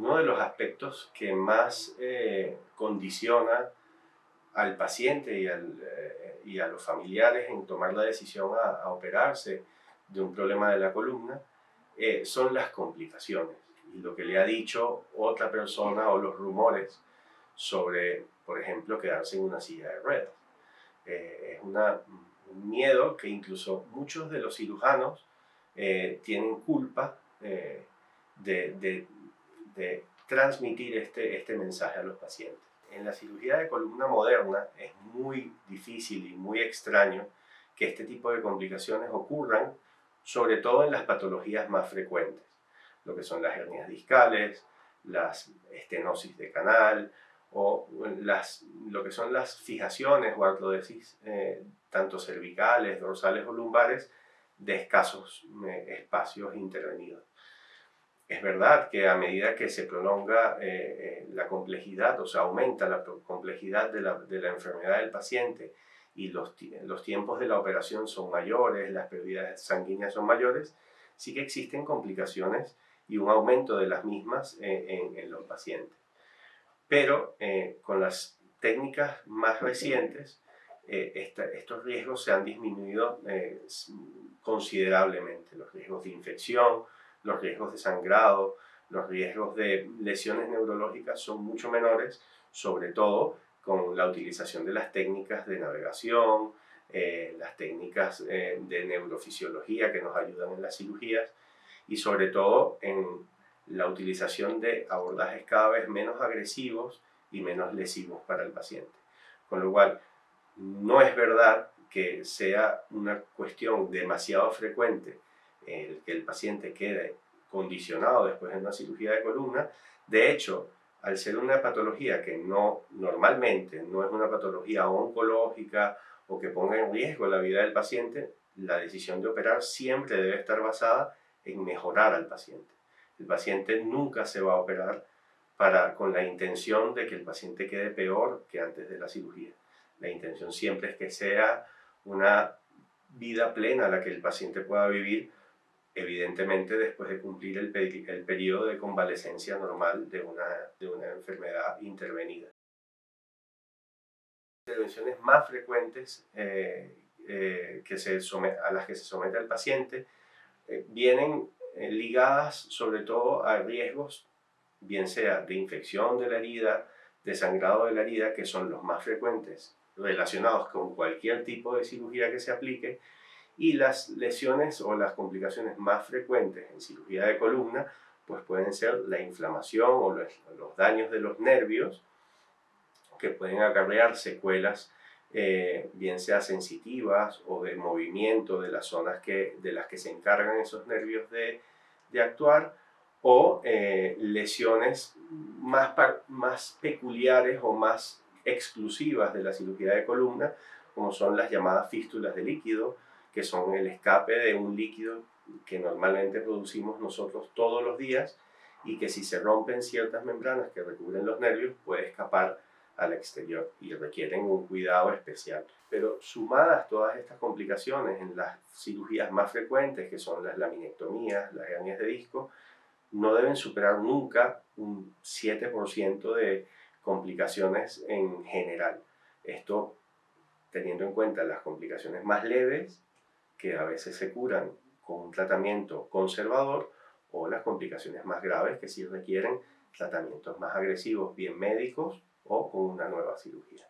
Uno de los aspectos que más condiciona al paciente y a los familiares en tomar la decisión a operarse de un problema de la columna son las complicaciones y lo que le ha dicho otra persona o los rumores sobre, por ejemplo, quedarse en una silla de ruedas. Es un miedo que incluso muchos de los cirujanos tienen culpa de de transmitir este mensaje a los pacientes. En la cirugía de columna moderna es muy difícil y muy extraño que este tipo de complicaciones ocurran, sobre todo en las patologías más frecuentes, lo que son las hernias discales, las estenosis de canal o lo que son las fijaciones o artrodesis, tanto cervicales, dorsales o lumbares, de escasos espacios intervenidos. Es verdad que a medida que se prolonga la complejidad, o sea, aumenta la complejidad de la enfermedad del paciente y los tiempos de la operación son mayores, las pérdidas sanguíneas son mayores, sí que existen complicaciones y un aumento de las mismas en los pacientes. Pero con las técnicas más recientes, estos riesgos se han disminuido considerablemente, los riesgos de infección, los riesgos de sangrado, los riesgos de lesiones neurológicas son mucho menores, sobre todo con la utilización de las técnicas de navegación, las técnicas de neurofisiología que nos ayudan en las cirugías y sobre todo en la utilización de abordajes cada vez menos agresivos y menos lesivos para el paciente. Con lo cual, no es verdad que sea una cuestión demasiado frecuente el que el paciente quede condicionado después de una cirugía de columna. De hecho, al ser una patología que normalmente no es una patología oncológica o que ponga en riesgo la vida del paciente, la decisión de operar siempre debe estar basada en mejorar al paciente. El paciente nunca se va a operar con la intención de que el paciente quede peor que antes de la cirugía. La intención siempre es que sea una vida plena la que el paciente pueda vivir, evidentemente después de cumplir el periodo de convalecencia normal de una enfermedad intervenida. Las intervenciones más frecuentes a las que se somete el paciente vienen ligadas sobre todo a riesgos, bien sea de infección de la herida, de sangrado de la herida, que son los más frecuentes relacionados con cualquier tipo de cirugía que se aplique, y las lesiones o las complicaciones más frecuentes en cirugía de columna pues pueden ser la inflamación o los daños de los nervios que pueden acarrear secuelas bien sea sensitivas o de movimiento de las zonas de las que se encargan esos nervios de actuar, o lesiones más peculiares o más exclusivas de la cirugía de columna, como son las llamadas fístulas de líquido, que son el escape de un líquido que normalmente producimos nosotros todos los días y que si se rompen ciertas membranas que recubren los nervios puede escapar al exterior y requieren un cuidado especial. Pero sumadas todas estas complicaciones en las cirugías más frecuentes, que son las laminectomías, las hernias de disco, no deben superar nunca un 7% de complicaciones en general. Esto teniendo en cuenta las complicaciones más leves, que a veces se curan con un tratamiento conservador, o las complicaciones más graves que sí requieren tratamientos más agresivos, bien médicos o con una nueva cirugía.